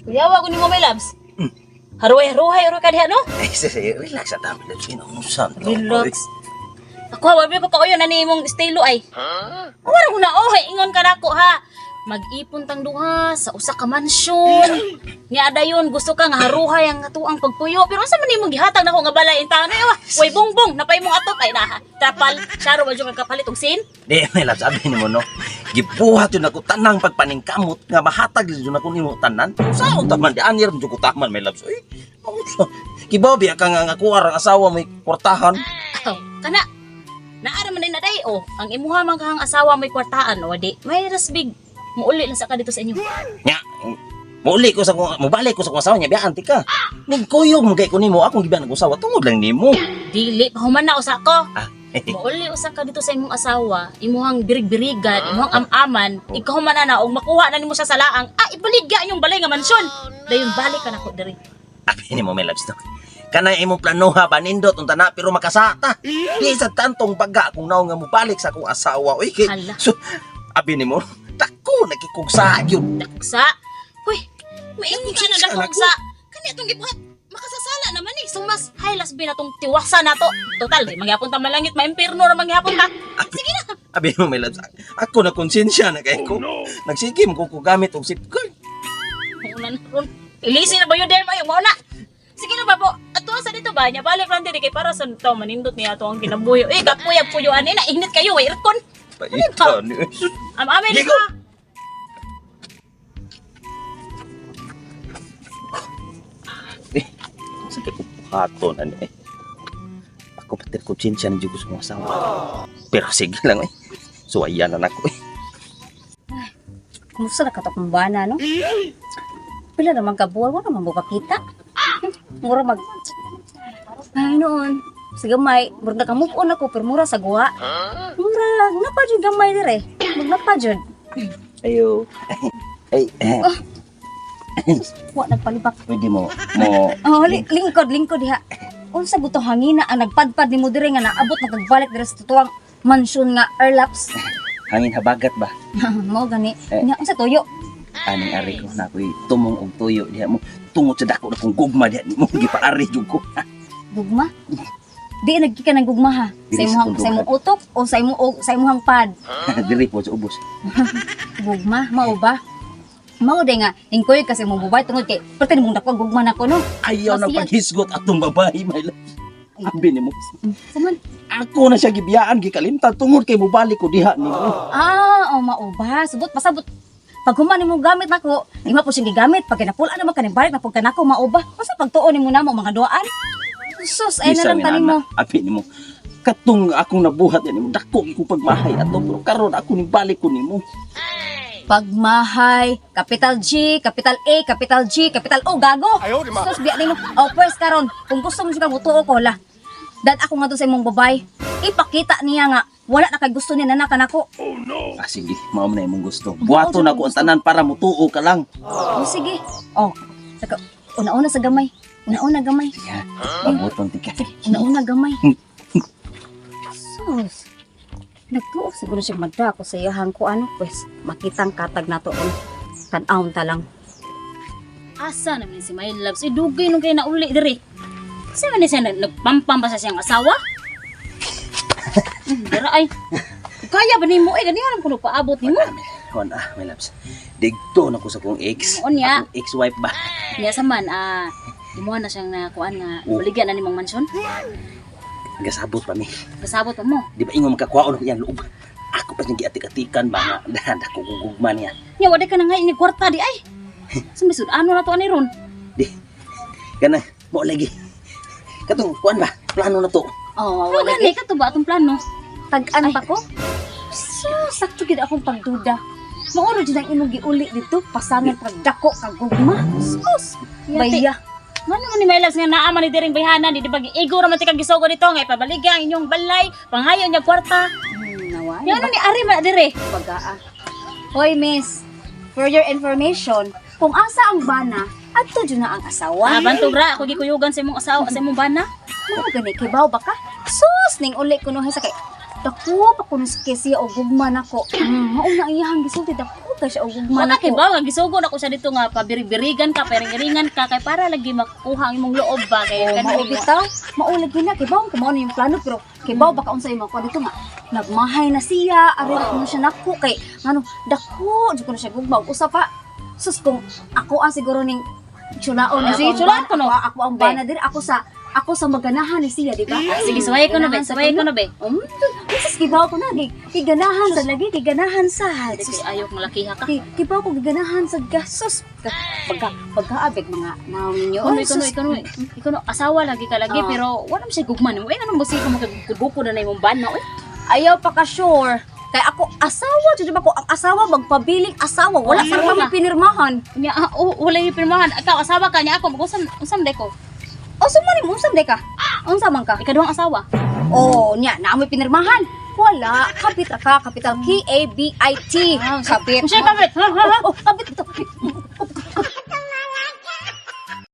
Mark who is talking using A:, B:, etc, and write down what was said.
A: Kuyawa ko ni mo, my loves. Haruhay ka diha, no?
B: Ay, sige, relax at dami. Inuusan.
A: Relax. Ako, wala ko kauyo na ni mong estilo ay. Wala ko na, ingon ka na ko, ha? Mag-ipon tang duha sa usa ka mansyon. Nga dayon gusto ka nga haruhay ang atuang pagpuyo. Pero asa man nimo gihatag nako nga balay intaw na yawa. Way bongbong napay mong atok ay na. Trapal, syaro ba jud kapalit og sin?
B: Di, may lab, sabi ni mo, no? Gibuhat yun ako tanang pagpaningkamot nga mahatag yun ako nimo tanan. Saan taman, di anir mo ko taman, may labs. Uy, kibaw biya ka nga kuwar ang asawa may kwartahan.
A: Kana, naara man din na day, ang imuha man kang asawa may kwartaan, wadi. May rasbig, muuli lang sa ka dito sa inyo.
B: Nya, mubalik ko sa kong asawa niya, biya anti ka. Nagkuyog mo kay ko nimo, akong gibiyan ng asawa, tungod lang nimo.
A: Dili, pahuman na usa ko.
B: Ah,
A: Mauli usa ka dito sa imong asawa, imuhang birig-birigan, imuhang am-aman, ikaw man na og makuha na nimo sa salaang, ibaligya yung balay nga mansyon. Dayon balik ka na ko diri.
B: Abi ni mo, may labs, no? Kanay imong planuha ba nindot unta na pero makasata. Di sa tantong baga kung naong nga mubalik sa akong asawa. Uy,
A: Hala.
B: so, abi ni mo, dako nakikugsa yun.
A: Daksa. Hoy, maingon ka na
B: Daksa,
A: daksa. Kani atong gibuhat, makasasala naman ni. So mas highlas bin atong tiwasa nato. Total, di magyapon ta malangit, maimpirno ra magyapon ta. Sige na.
B: Abi mo, may labs, ako na konsensya na kay ko. Nagsigim ko gamit og safeguard.
A: Una na ron. Ilisi na ba yun din mayo mo na? Sige na ba po? Ato sa dito ba? Nya balik lang din kay para sa to manindot niya ato ang kinabuyo. Kapuyab puyuan ni na init kayo way aircon.
B: Paita ni.
A: Amin di
B: Digo.
A: ka.
B: Sakit ko haton ano eh. Ako patir konsensya na jud ko sa mga asawa. Pero sige lang eh. So ayan na ako eh.
C: Kumusta na katok ng bana, no? Pila naman ka buwan, wala naman mo kakita. Mura mag... Ay, noon. Sa gamay, mura na ka-move on ako, pero mura sa guwa. Mura, napadyon gamay dire. Magnapadyon.
B: Ayo. Ay,
C: Wa, nagpalibak.
B: pwede mo
C: Oh, lingkod diha. Unsa butong hangina ang nagpadpad ni mo dire nga naabot na kagbalik dire sa tutuang mansyon nga Erlaps.
B: hangin habagat ba?
C: Mao gani. Nya unsa toyo?
B: Aning ari ko na ako'y tumong og tuyo diha mo tungod sa dako na kong gugma diha mo gipaari jud ko.
C: Gugma? Di nagkika ng gugma ha.
B: Dili
C: Sa
B: sa
C: imong utok o sa imong pad.
B: Diri po sa ubos.
C: Gugma, mao ba? Mao de nga, ingkoy kasi mo bubay tungod kay perti mong dako gugma nako no.
B: Ayaw na
C: Masiyan.
B: paghisgot atong babae may love. Abi nimo.
C: Saman.
B: Ako na siya gibiyaan gikalimtan tungod kay mobalik ko diha nimo.
C: Mao ba? Subot pasabot. Pag human nimo gamit nako, di ma po siyang gigamit pag kinapula naman kaning balik na pag kanako mao ba? Unsa pagtuon nimo namo mga duaan? Sus, ay na lang kanimo.
B: Abi nimo. Katong akong nabuhat nimo dako ko pagmahay ato pero karon ako ni balik ko nimo.
C: Pagmahay, capital G, capital A, capital G, capital O, gago. Sus, biya nimo. First karon, kung gusto mo siya mutuo ko la. Dad ako nga to sa imong babay. Ipakita niya nga wala na kay gusto ni nana kanako.
B: Ah sige, mao man na imong gusto. Buhaton ako ang tanan para mutuo ka lang.
C: Sige. Saka una-una sa gamay. Una-una gamay.
B: Ya, pabuton ti ka.
C: Una-una gamay. Sus. Nagtuo siguro siya madako sa iyahang ko pues makitang katag nato tan-awon ta lang.
A: Asa naman si my loves? Dugay nung kayo nauli diri. Kasi man siya nagpampam ba sa siyang asawa? Dara ay. Kaya ba nimo ay ganiyan kuno paabot nimo?
B: Hon my loves. Digto na ko sa kong ex.
A: Oo niya.
B: Akong ex-wife ba?
A: Niya saman imo na siyang nakuan nga baligyan na nimong mansyon.
B: Nagasabot pa mi.
A: Kasabot pa mo.
B: Di ba ingon makakwaon ko yan loob. Ako pa siyang giatik-atikan ba nga dahan ako gugugma niya.
A: Nya wala ka na nga ini kwarta di ay. Sumisud ano na to ani ron?
B: Di. Kana mo lagi. Katong kuan ba? Plano na to.
A: Wala gani ka to ba atong plano?
C: Tag-an pa ko? Sus, sakto gid akong pagduda. Mauro jud ang imong giuli dito, pasangan pag dako kag gugma. Sus, baya.
A: Ano man ni Melas nga naa man ni diring bayhana di ba igo ra man ti kag gisugo dito nga ipabaligya ang inyong balay, panghayo nya kwarta.
C: Nawa.
A: Yan ni ari man dire.
C: Pagaa. Hoy, miss. For your information, kung asa ang bana, adto jud na ang asawa.
A: Bantog ra ako gikuyugan sa imong asawa sa imong bana.
C: Ano gani kibaw ba ka? Sus, ning uli ko no sa kay. Dako pa kuno sa siya o gugma nako. Mao na iyang gisulti dako kay siya og ugma
A: Wala
C: na
A: kay
C: ko.
A: ba nga gisugod ako sa dito nga pabirig-birigan ka, piring-piringan ka kay para lagi makuha ang imong loob ba kay
C: Oh,
A: kanang
C: mao bitaw, maulag na kay bawo kumaon yung plano pero kay bawo baka unsay mo dito nga nagmahay na siya, ari na kuno siya nako kay ngano dako, di ko na siya gugma usa pa. Sus kung ako siguro ning chulaon
A: Ah, sige, chulaan ko, no?
C: Ako ang bana diri ako sa maganahan ni siya, di ba?
A: Sige, suway ko na be, suway ko na be.
C: Sus kibaw ko na giganahan sa lagi, giganahan sa.
A: Sige, ayok malakiha ka.
C: Kibaw ko giganahan sa gasos. Pagkaabig mga naon ninyo.
A: Ikaw asawa lagi ka lagi
C: Ah.
A: pero wala mo siya gugman mo. Ano mo siya mo kagbuko na imong ban na oy.
C: Ayaw pa ka sure. Kaya ako asawa, di ba ko ang asawa magpabiling asawa. Wala
A: Oh,
C: pa
A: sige
C: kami
A: na.
C: pinirmahan.
A: Nya wala yung pirmahan. Ikaw asawa ka niya ako usam de ko.
C: O sumari mo usam de ka. Unsa man ka?
A: Ikaduhang asawa.
C: Oh, nya naamoy pinirmahan. Wala, kapit ka, capital K-A-B-I-T. Kapit.
A: Siya kapit.
C: Oh, kapit ito.